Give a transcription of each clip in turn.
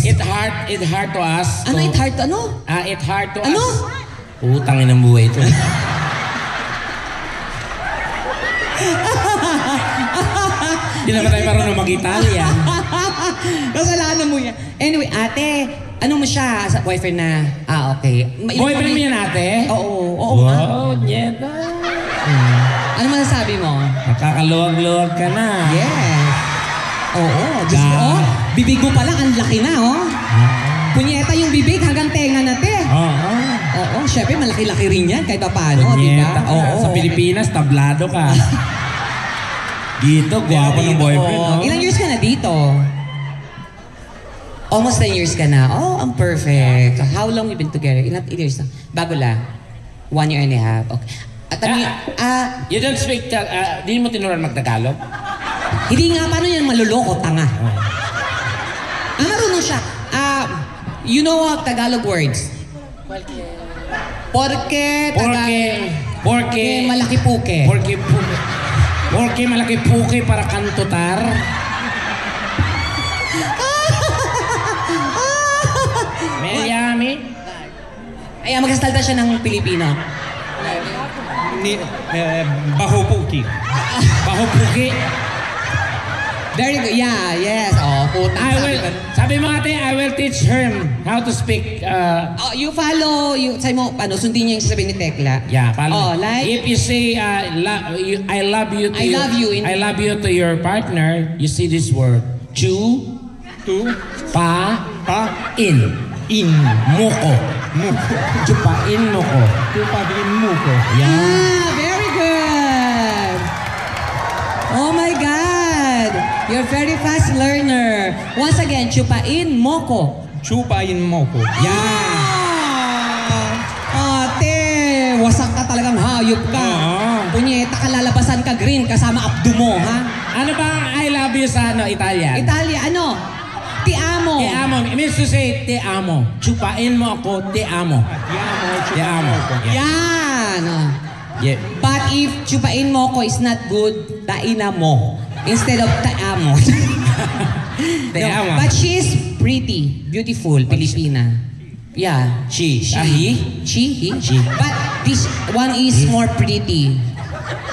It hard to us. Ano it hard to ano? It hard to Ano? us. Utangin ng buhay ito. Hindi naman tayo marunong mag-Italya. Kasalanan mo yan. Anyway, ate, ano mo siya? Sa boyfriend na? Okay. Boyfriend mo yan, ate? Oo nga. Wow, Nieta. Ano masasabi mo? Nakakaluwag-luwag ka na. Yes. Oo. Diyos ko, bibig mo pala, ang laki na, Punyeta yung bibig hanggang tenga na, te. Oo, syempre malaki-laki rin yan kahit pa paano, di ba? Oo. Sa Pilipinas, tablado ka. Dito, gwapo ng boyfriend. Oh. Ilang years ka na dito? Almost 10 years ka na. Oh, ang perfect. How long you been together? Ilang years na? Bago lang. 1 year and a half. Okay. At You don't speak, di mo tinuruan mag-Tagalog? hindi nga, paano yan maluloko, tanga? Marunong siya. You know Tagalog words? Porque malaki puke. Porque malaki puke para kantutar. Miami. Ay, magsasalta siya ng Pilipino. Baho puki. Baho puki. Very good. Yeah, yes. Puta. Sabi mo ate, I will teach her how to speak. You follow, sabi mo, sundin niya yung sasabihin ni Tekla. Yeah, follow. Like? If you say, I love you to your partner, you see this word. In. Moko. Chupain moko. Chupain moko. Yeah, very good. Oh my God. You're a very fast learner. Once again, chupain moko. Chupain moko. Yeah. Ate, wasak ka talagang hayop ka. Punyeta ka, lalabasan ka green kasama abdo mo, ha? Ano ba ang I love you sa Italian? Italia, ano? Ti amo. Te amo. It means to say, te amo. Chupain mo ako, te amo. Te amo. Yan. Yeah. But if chupain mo ko is not good, taina mo. Instead of taamo. Te amo. But she is pretty, beautiful, Filipina. Yeah. She. He. She. But this one is more pretty.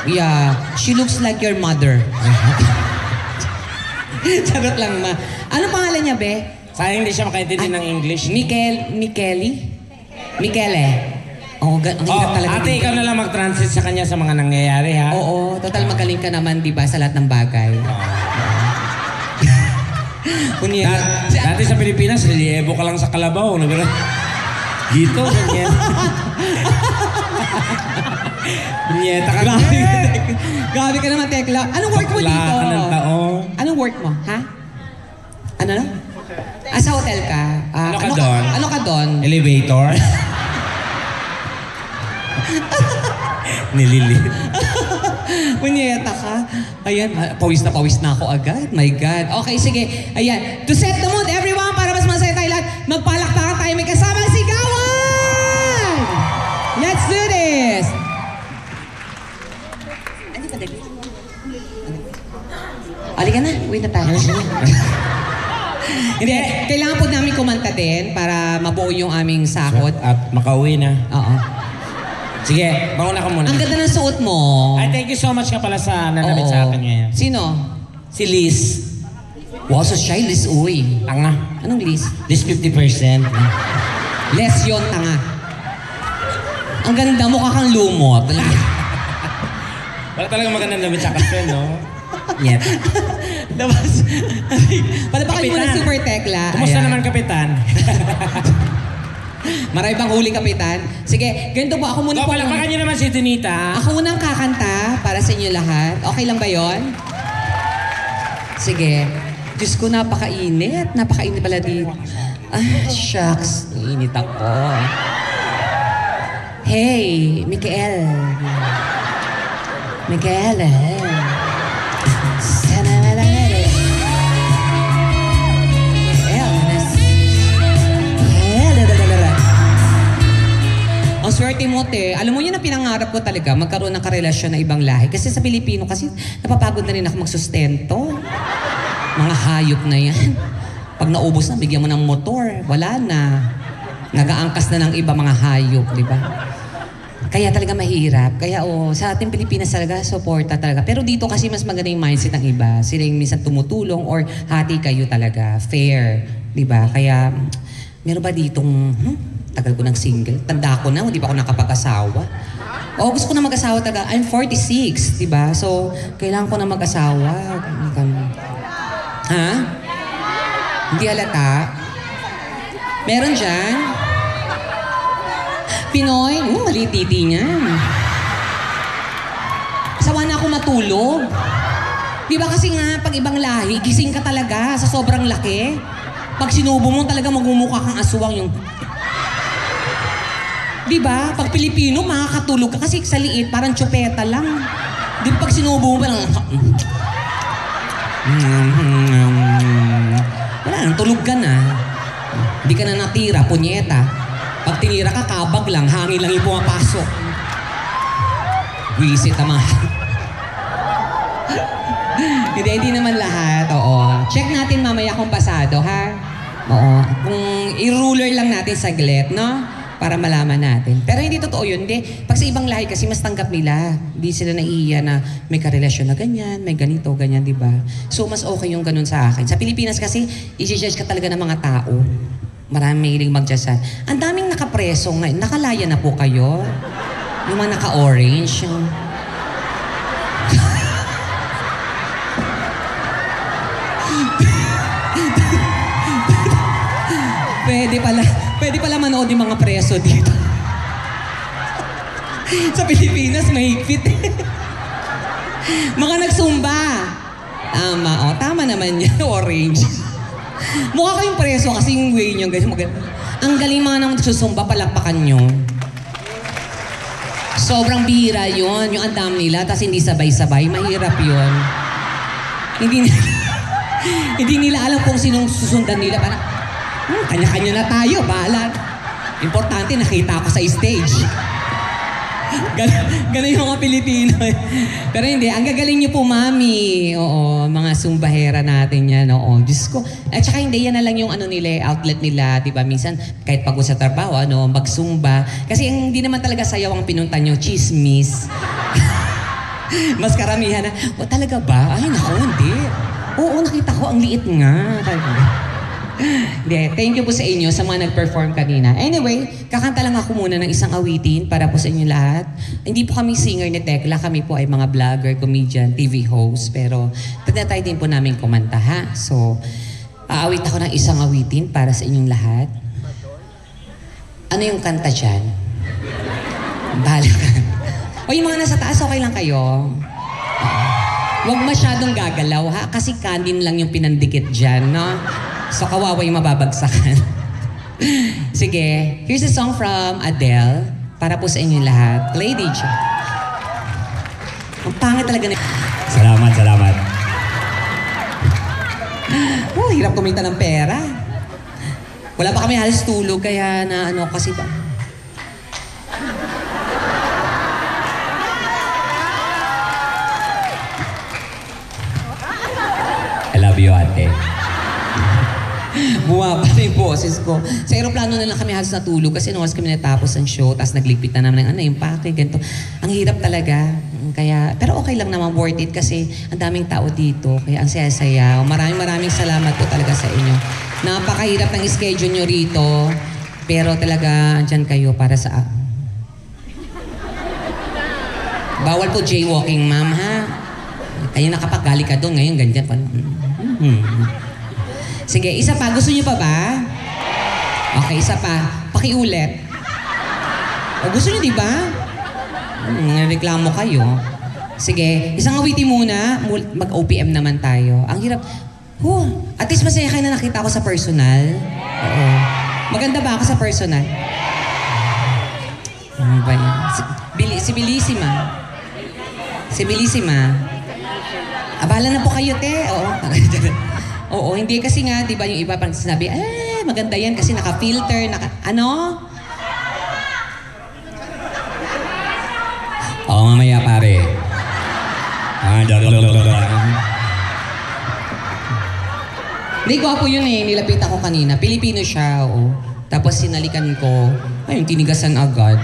Yeah. She looks like your mother. Charot lang, ma. Ano pangalan niya, be? Sayang hindi siya makaintindi ng English. Michele. Ang hirap talaga. Ate, ikaw na lang mag-translate sa kanya sa mga nangyayari, ha? Oo, total magaling ka naman, di ba, sa lahat ng bagay. Dati sa Pilipinas, reliebo ka lang sa kalabaw. Dito, ganyan. Bunyeta ka. Grabe ka naman, Tekla. Anong work mo dito? Bakla ka ng taong. Anong work mo, ha? Ano na? Sa hotel ka? Ano ka doon? Ano ka doon? Elevator? Nilili. Punyeta ka. Ayan, pawis na ako agad. My God. Okay, sige. Ayan. To set the mood, everyone, para mas masaya tayo lahat, magpalakpakan tayo. May kasamang sigawan! Let's do this! Ano ka, Dali? Halika na. Wait na tayo. Hindi, kailangan po namin kumanta din para mabuo yung aming sakot. At makauwi na. Oo. Sige, mauna ka muna. Ang ganda ng suot mo. Ay, thank you so much ka pala sa nanamit sa akin ngayon. Sino? Si Liz. Wow, so shy, Liz. Uy. Tanga. Anong Liz? Liz 50%. Les yun, tanga. Ang ganda mo, kakang lumot. Wala talagang magandang damit sa kaspel, no? Yet. Tapos, palapakan mo na Super Tekla. Kumusta Ayan. naman, Kapitan? Maray bang huli, Kapitan? Sige, ganito po. Ako muna po. Palapakan niyo naman si Donita. Ako muna ang kakanta para sa inyo lahat. Okay lang ba yon? Sige. Diyos ko, napakainit. Napakainit pala dito. Shucks. Init ako. Hey, Michael. Ang swerte mo, te. Alam mo yun ang pinangarap ko talaga, magkaroon ng karelasyon na ibang lahi. Kasi sa Pilipino, kasi napapagod na rin ako magsustento. Mga hayop na yan. Pag naubos na, bigyan mo ng motor. Wala na. Nagaangkas na ng iba mga hayop, di ba? Kaya talaga mahirap. Kaya sa ating Pilipinas talaga, suporta talaga. Pero dito kasi mas maganda yung mindset ng iba. Sila yung minsan tumutulong or hati kayo talaga. Fair. Di ba? Kaya, meron ba ditong, tagal ko ng single. Tanda ko na, hindi pa ako nakapag-asawa. Gusto ko na mag-asawa talaga. I'm 46, di ba? So, kailangan ko na mag-asawa. Ha? Hindi halata? Meron dyan? Pinoy? Mali titi niya. Sawa na ako matulog. Di ba kasi nga, pag ibang lahi, gising ka talaga sa sobrang laki. Pag sinubo mo talaga magmumukha kang aswang yung... Di ba? Pag Pilipino, makakatulog ka kasi sa liit, parang tsupeta lang. Di ba pag sinubo mo, parang... Wala nang tulog ka na. Hindi ka na natira, punyeta. Pag tinira ka, kabag lang, hangin lang yung pumapasok. Wisit naman. Hindi naman lahat, oo. Check natin mamaya kung pasado, ha? Oo. Kung i-ruler lang natin saglit, no? Para malaman natin. Pero hindi totoo yun. Hindi. Pag sa ibang lahi kasi mas tanggap nila. Hindi sila naiiya na may karelasyon na ganyan, may ganito, ganyan, di ba? So, mas okay yung ganun sa akin. Sa Pilipinas kasi, i-judge ka talaga ng mga tao. Maraming mahiling mag-judge. Ang daming nakapreso ngayon. Nakalaya na po kayo. Yung mga naka-orange. Pwede pala manood yung mga preso dito. Sa Pilipinas, mahigpit. Mga nagsumba. Tama, tama naman yan, orange. Mukha kayong preso kasi yung way nyo, guys. Ang galing mga nang susumba, palakpakan nyo. Sobrang bihira yun, yung andam nila, tapos hindi sabay-sabay. Mahirap yun. Hindi nila alam kung sinong susundan nila. Parang, kanya-kanya na tayo, bahala. Importante, nakita ako sa stage. Ganun yung mga Pilipino. Pero hindi, ang gagaling niyo po, mami. Oo, mga sumbahera natin yan. Oo, Diyos ko. At saka hindi, yan na lang yung outlet nila. Diba? Minsan, kahit pagod sa trabaho, magsumba. Kasi hindi naman talaga sayaw ang pinunta nyo, chismis. Mas karamihan na, talaga ba? Ay, naku, hindi. Oo, nakita ko, ang liit nga. Hindi, thank you po sa inyo sa mga nag-perform kanina. Anyway, kakanta lang ako muna ng isang awitin para po sa inyo lahat. Hindi po kami singer ni Tekla, kami po ay mga vlogger, comedian, TV host. Pero tinatry din po namin kumanta, ha? So, aawit ako ng isang awitin para sa inyong lahat. Ano yung kanta dyan? Bahala ka. O yung mga nasa taas, okay lang kayo? Huwag masyadong gagalaw, ha? Kasi kanin lang yung pinandikit dyan, no? So, kawawa yung mababagsakan. Sige, here's a song from Adele para po sa inyo lahat. Play, DJ. Ang pangit talaga na... Salamat. Hirap kumita ng pera. Wala pa kami halos tulog, kaya na kasi ba... I love you, ate. Bumaba na yung boses ko. Sa aeroplano na lang kami halos natulog kasi nung kami natapos ang show, tapos nagligpit na naman ng yung pake, ganito. Ang hirap talaga. Kaya, pero okay lang naman, worth it kasi ang daming tao dito. Kaya ang saya-saya. Maraming salamat po talaga sa inyo. Napakahirap ng schedule nyo rito. Pero talaga, andyan kayo para sa... Bawal po jaywalking, ma'am, ha? Kaya nakapaggali ka doon, ngayon ganyan pa. Sige, isa pa. Gusto niyo pa ba? Okay, isa pa. Pakiulit. Gusto niyo, di ba? Reklamo kayo. Sige, isang awitin muna. Mag-OPM naman tayo. Ang hirap. At least masaya kayo na nakita ko sa personal. Oo. Maganda ba ako sa personal? Ano ba yan? Si Bellissima. Si Bellissima. Abala na po kayo, te. Oo. Oo, hindi kasi nga, di ba yung iba parang sinabi, maganda yan kasi naka-filter, ano? Oo, mamaya pare. Hindi, gwapo yun eh. Nilapitan ko kanina. Pilipino siya, oo. Tapos sinalikan ko. Ayun, tinigasan agad.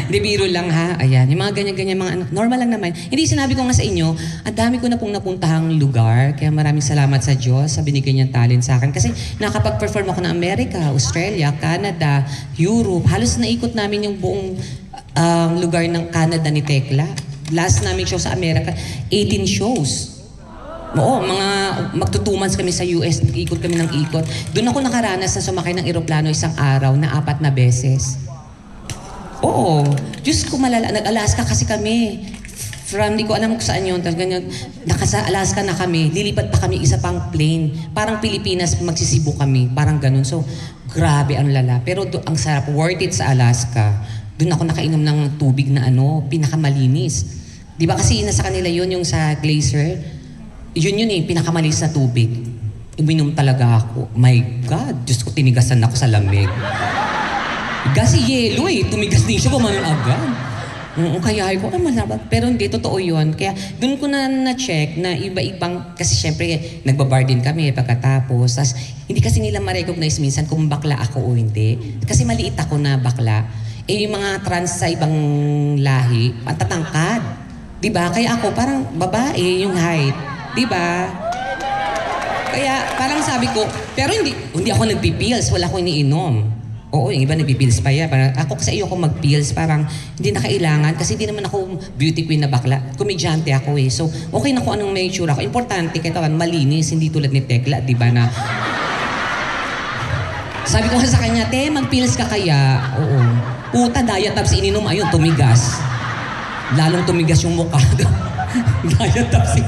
Hindi, biro lang ha. Ayan, yung mga ganyan-ganyan, mga anak. Normal lang naman. Hindi, sinabi ko nga sa inyo, ang dami ko na pong napuntahang lugar. Kaya maraming salamat sa Diyos sa binigay niyang talent sa akin. Kasi nakapag-perform ako ng Amerika, Australia, Canada, Europe. Halos naikot namin yung buong lugar ng Canada ni Tekla. Last namin show sa Amerika, 18 shows. Oo, mga magto 2 months kami sa US, ikot kami ng ikot. Doon ako nakaranas na sumakay ng eroplano isang araw na 4 na beses. Oo. Diyos ko malala. Nag-Alaska kasi kami. From, di ko alam kung saan yun. Tapos ganyan, nakasa Alaska na kami. Lilipat pa kami isa pang plane. Parang Pilipinas, magsisibo kami. Parang ganun. So, grabe ang lala. Pero ang sarap. Worth it sa Alaska. Doon ako nakainom ng tubig na pinakamalinis. Di ba kasi nasa kanila yun, yung sa glacier. Yun eh, pinakamalinis na tubig. Uminom talaga ako. My God, Diyos ko, tinigasan ako sa lamig. Kasi yelo eh, tumigas din siya, gumanon agad. Kaya ko, malabag. Pero hindi, totoo yun. Kaya doon ko na-check na iba-ibang, kasi syempre nagbabar din kami pagkatapos. Tas, hindi kasi nila ma-recognize minsan kung bakla ako o hindi. Kasi maliit ako na bakla. Eh yung mga trans sa ibang lahi, pantatangkad. Diba? Kaya ako parang babae yung height. Diba? Kaya parang sabi ko, pero hindi ako nagpipils, wala akong iniinom. Oo, yung iba nagpipils pa yan. Parang, ako kasi ayoko mag-pills, parang hindi na kailangan kasi hindi naman ako beauty queen na bakla. Komedyante ako eh. So, okay na kung anong may itsura ko. Importante, kahit ako malinis, hindi tulad ni Tekla, di ba na... Sabi ko sa kanya, te, mag-pills ka kaya? Oo. Puta, diet tabs ininom, ayun, tumigas. Lalong tumigas yung mukha. Diet tabs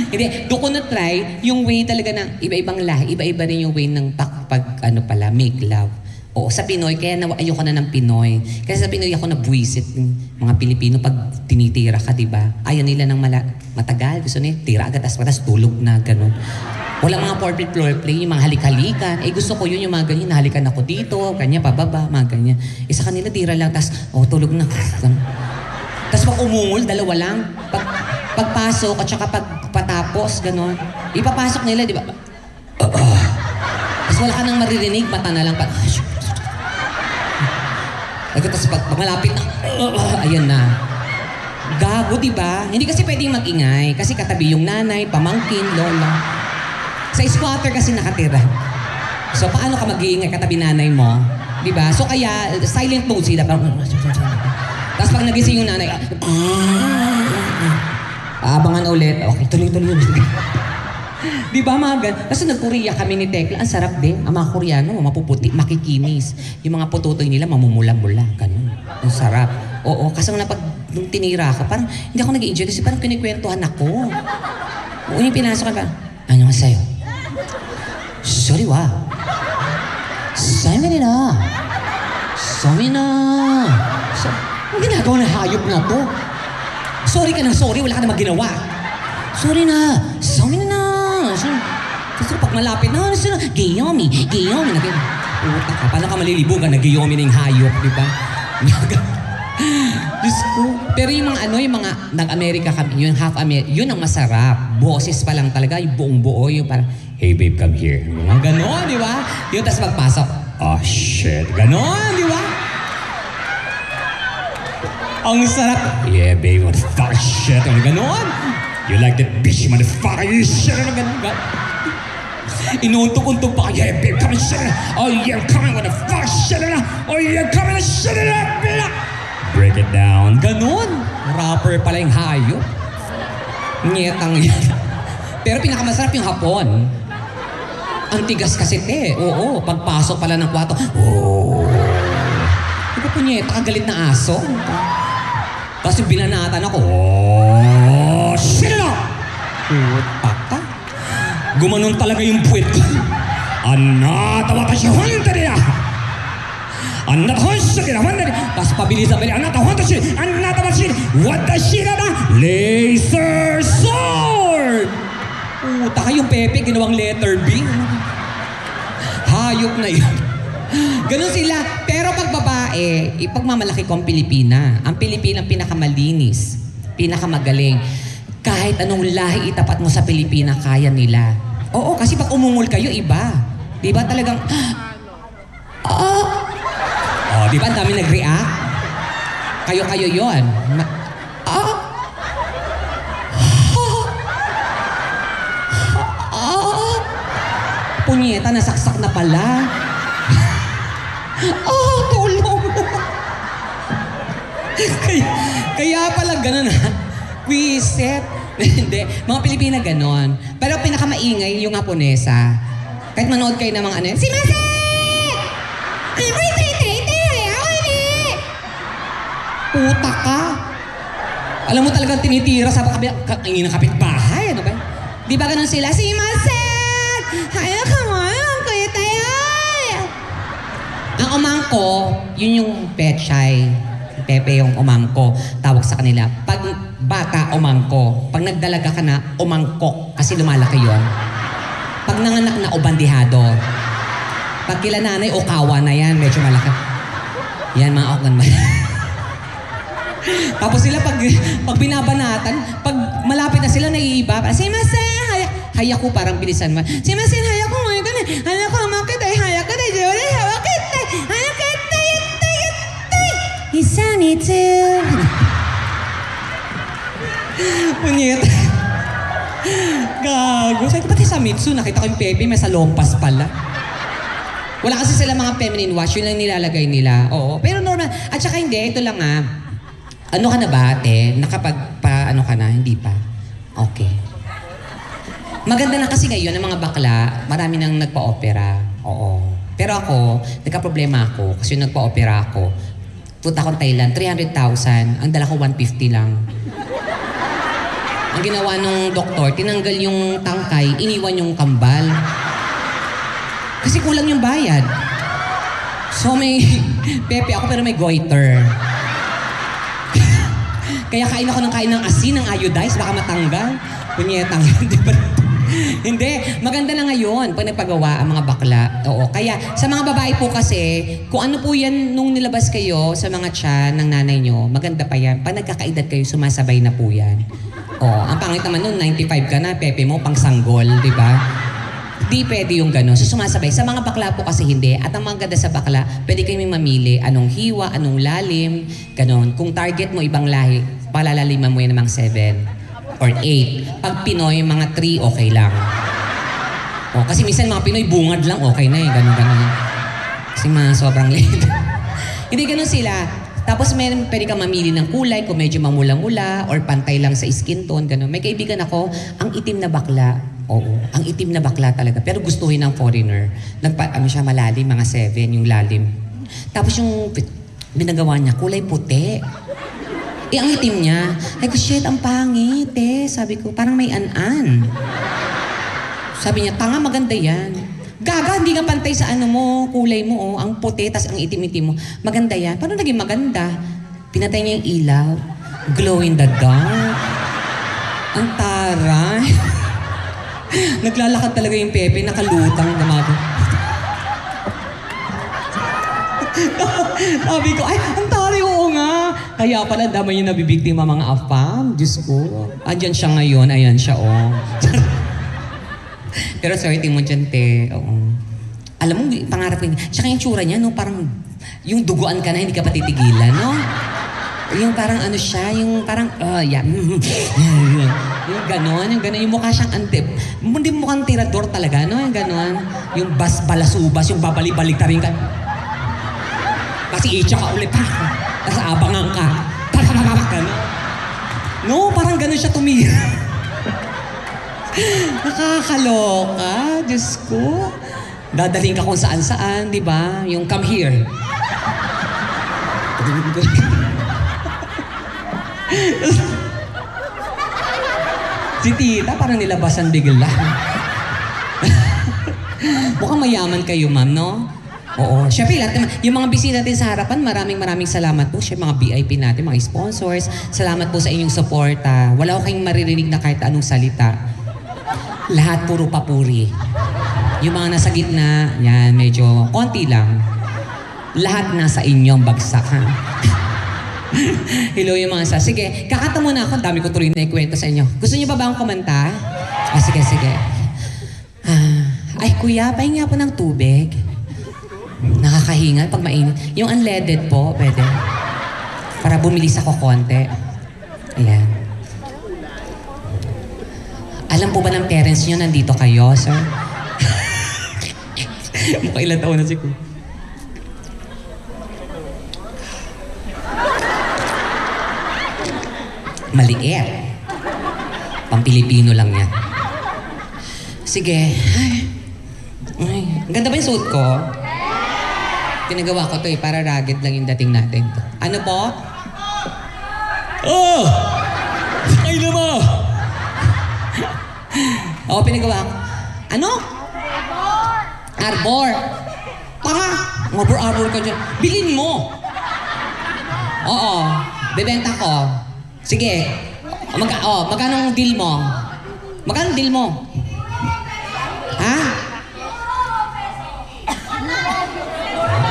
Hindi, doon ko na-try yung way talaga ng iba-ibang lahi. Iba-iba rin yung way ng make love. Oo, sa Pinoy, kaya ayoko na ng Pinoy. Kasi sa Pinoy ako nabuwisit ng mga Pilipino pag tinitira ka, di ba? Ayaw nila ng matagal. Gusto nila, tira agad, tas tulog na, gano'n. Walang mga portrait floor play, yung mga halik-halikan. Eh gusto ko yun, yung mga ganyan, halikan ako dito, kanya, pababa, mga ganyan. Eh sa kanila, tira lang, tas, tulog na. Tas pag umungol, dalawa lang. Pagpasok at saka pagpatapos, gano'n. Ipapasok nila, di ba? Tas wala ka nang maririnig, mata na lang. Tapos pag malapit na, ayan na. Gago, diba? Hindi kasi pwedeng mag-ingay. Kasi katabi yung nanay, pamangkin, lola. Sa squatter kasi nakatira. So, paano ka mag-iingay katabi nanay mo? Diba? So, kaya, silent mode sila. Tapos pag nagising yung nanay, aabangan ulit. Okay, tuloy-tuloy yun. Diba mga ganun? Kasi nag-Korea kami ni Tekla, ang sarap din. Ang mga Koreano, mapuputi, makikinis. Yung mga pututoy nila, mamumula-mula. Ganun. Ang sarap. Oo, kasi nung tinira ako, parang hindi ako nag-enjoy kasi parang kinikwentuhan ako. Oo, yung pinasok ka, ano nga sa'yo? Sorry, wa. Sa'yo nga nila. Sorry na. Ang ginagawa na hayop na to. Sorry ka na, sorry. Wala ka na maginawa. Sorry na. Sorry na. Kasi pag malapit na, Giyomi. Puta ka, paano ka malilibugan na Giyomi na yung hayop, di ba? Diyos ko. Pero yung mga nag-Amerika kami, yung half America, yun ang masarap. Boses pa lang talaga, yung buong buo, yung parang, hey babe, come here. Mga ganon, di ba? Yung tas magpasok, oh shit, ganon, di ba? Ang sarap. Yeah, babe, motherfucker, shit, ganon. You like that bitch, motherfucker, you shit, ganon. Inuuntog-untog pa, yeah, babe, come and shut it up. Oh, yeah, come on, motherfucker, shut it up. Oh, yeah, come and shut it up. Break it down. Ganon. Rapper pala yung hayop. Nyetang yan. Pero pinakamasarap yung hapon. Ang tigas kasi, te. Oo, pagpasok pala ng kwarto. Oh. Ito po nyeta, kagalit na aso. Tapos yung binanatan ako, oh, shut it up. Puta ka. Gumanon talaga yung puwet ko. Anata watashi honta niya. Anata honta niya. Tapos pabilis na balik. Anata honta niya. Anata watashi na laser sword. Puta ka yung Pepe, ginawang letter B. Hayop na yun. Ganun sila. Pero pag babae, ipagmamalaki ko ang Pilipina. Ang Pilipina pinakamalinis. Pinakamagaling. Kahit anong lahi itapat mo sa Pilipina, kaya nila. Oo, kasi pag umungol kayo, iba. Di ba talagang, oh, di ba ang dami nag-react? Kayo-kayo yun. Punyeta, nasaksak na pala. Tulong. kaya pala ganun ha. Quiset. Hindi. Mga Pilipina ganon. Pero pinakamaingay yung Haponesa. Kahit manood kayo ng mga ano yan. Si Maset! Puta ka. Alam mo talagang tinitira sa kapitbahay. Ano ba? Di ba ganon sila? Si Maset! Kaya ka mo, kuya tayo. Ang umangko, yun yung pechay. Pepe yung umangko. Tawag sa kanila. Pag bata, umangko. Pag nagdalaga ka na, umangkok. Kasi lumalaki yun. Pag nanganak na, ubandihado. Pag kila nanay, okawa na yan. Medyo malaki. Yan, mga okon man. Tapos sila, pag binabanatan, pag malapit na sila, naiiba. Si Masen, haya ko, parang bilisan mo. Si Masen, haya ko mo. Haya ko, makit ay, haya ko ay, haya ko ay, haya ko ay, Isani too. Punyet. Gago. Sabi ko, pati sa Mitsu, nakita ko yung Pepe, may salompas pala. Wala kasi sila mga feminine wash, yun lang nilalagay nila. Oo. Pero normal. At saka hindi, ito lang ano ka na ba, ate? Nakapagpa-ano ka na? Hindi pa? Okay. Maganda na kasi ngayon, ang mga bakla, marami nang nagpa-opera. Oo. Pero ako, nagka-problema ako kasi yung nagpa-opera ako. Punta akong Thailand, 300,000. Ang dala ko 150 lang. Ang ginawa nung doktor, tinanggal yung tangkay, iniwan yung kambal. Kasi kulang yung bayad. So may Pepe ako pero may goiter. Kaya kain ako ng asin, ng iodized, baka matanggal. Punyetang, di ba? Hindi, maganda na ngayon pag nagpagawa ang mga bakla. Oo, kaya sa mga babae po kasi, kung ano po yan nung nilabas kayo sa mga tiyan ng nanay nyo, maganda pa yan. Pag nagkakaedad kayo, sumasabay na po yan. Oo, ang pangit naman nun, 95 ka na, Pepe mo, pang sanggol, di ba? Di pwede yung gano'n. So sumasabay. Sa mga bakla po kasi hindi. At ang mga ganda sa bakla, pwede kayong mamili anong hiwa, anong lalim, gano'n. Kung target mo ibang lahi, palalaliman mo yan namang 7 or 8. Pag Pinoy, mga 3, okay lang. O, kasi minsan mga Pinoy, bungad lang, okay na eh. Ganun. Kasi mga sobrang late. Hindi ganun sila. Tapos pwede kang mamili ng kulay, kung medyo mamula-mula, or pantay lang sa skin tone, ganun. May kaibigan ako, ang itim na bakla. Oo, ang itim na bakla talaga. Pero gustuhin ng foreigner. Siya malalim, mga 7, yung lalim. Tapos yung binagawa niya, kulay puti. Ang itim niya. Ay ko, shit, ang pangit eh. Sabi ko, parang may an-an. Sabi niya, tanga, maganda yan. Gaga, hindi nga pantay sa ano mo, kulay mo, oh. Ang puti, tas ang itim-itim mo. Maganda yan. Paano naging maganda? Pinatay niya yung ilaw. Glow in the dark. Ang taray. Naglalakad talaga yung Pepe, nakalutang, dumago. Sabi ko, ay, ang taray, oo nga. Kaya pala damay yung nabibiktima mga afam. Diyos ko. Andyan siya ngayon, ayan siya, oh. Pero sorry, mo dyan, te. Oo. Alam mo, pangarap ko yun. Tsaka yung tsura niya, no, parang yung duguan ka na, hindi ka pa titigilan, no? Yung parang ano siya, yung parang, yeah. Yung ganon, yung mukha siyang hindi mukhang tirador talaga, no? Yung ganon. Yung balasubas, yung babalik-balik ta rin ka. Kasi itcha ka ulit, ha? Tapos abangan ka. Gano'n. No, parang gano'n siya tumira. Nakakaloka, Diyos ko. Dadaling ka kung saan-saan, di ba? Yung come here. Si tita, parang nilabasan bigla. Mukhang mayaman kayo, ma'am, no? Oo. Siyempre, lahat naman, yung mga bisita natin sa harapan, maraming salamat po. Siyempre, mga VIP natin, mga sponsors. Salamat po sa inyong suporta. Wala ko kayong maririnig na kahit anong salita. Lahat puro papuri. Yung mga nasa gitna, yan, medyo konti lang. Lahat nasa inyong bagsak, ha? Hello yung mga sa. Sige, kakanta muna ako. Ang dami ko tuloy na ikwento sa inyo. Gusto niyo ba ba akong kumanta? Sige, sige. Ay, kuya, pahingi po ng tubig. Nakakahingal pag mainit. Yung unleaded po, pwede. Para bumilis ako konti. Ayan. Alam po ba ng parents niyo nandito kayo, sir? Mukha ilang taon na si kuya. Maliit. Pang-Pilipino lang yan. Sige. Ay, ang ganda ba yung suot ko? Pinagawa ko to para rugged lang yung dating natin. Ano po? Oh! Ay naman! Oo, pinagawa ko. Ano? Arbor. Tanga! Arbor ka dyan. Bilhin mo! Oo. Bebenta ko. Sige. Magkano ang deal mo? Magkano ang deal mo? Ha?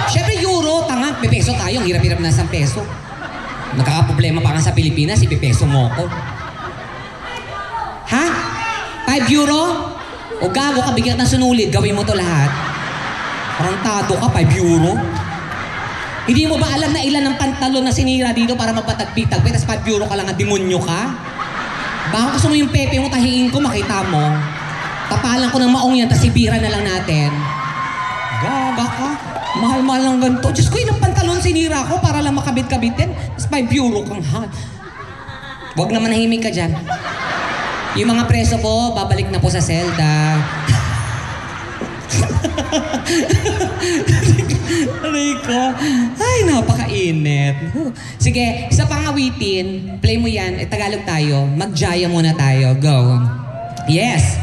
Siyempre euro, tanga. May peso tayo. Ang hirap-hirap na 1 peso. Nagkakaproblema pa nga sa Pilipinas, ipipeso mo ko. Ha? 5 euro? O gago ka, bigyan ng sunulid, gawin mo to lahat. Parang tado ka, 5 euro? Hindi mo ba alam na ilan ang pantalon na sinira dito para magpatagpi-tagpi, tapos 5 euro ka lang, demonyo ka? Baka gusto mo yung pepe mo, tahiin ko, makita mo. Tapalan ko ng maong yan, tapos ibira na lang natin. Gaga ka. Mahal-mahal lang ganito. Diyos ko, ilang pantalon sinira ko para lang makabit-kabitin. Tapos 5 euro kang ha. Huwag naman nahimik ka dyan. Yung mga preso po, babalik na po sa selda. Aray ko. Ay, napakainit. Sige, sa pangawitin, play mo yan. Tagalog tayo. Magjaya muna tayo. Go. Yes.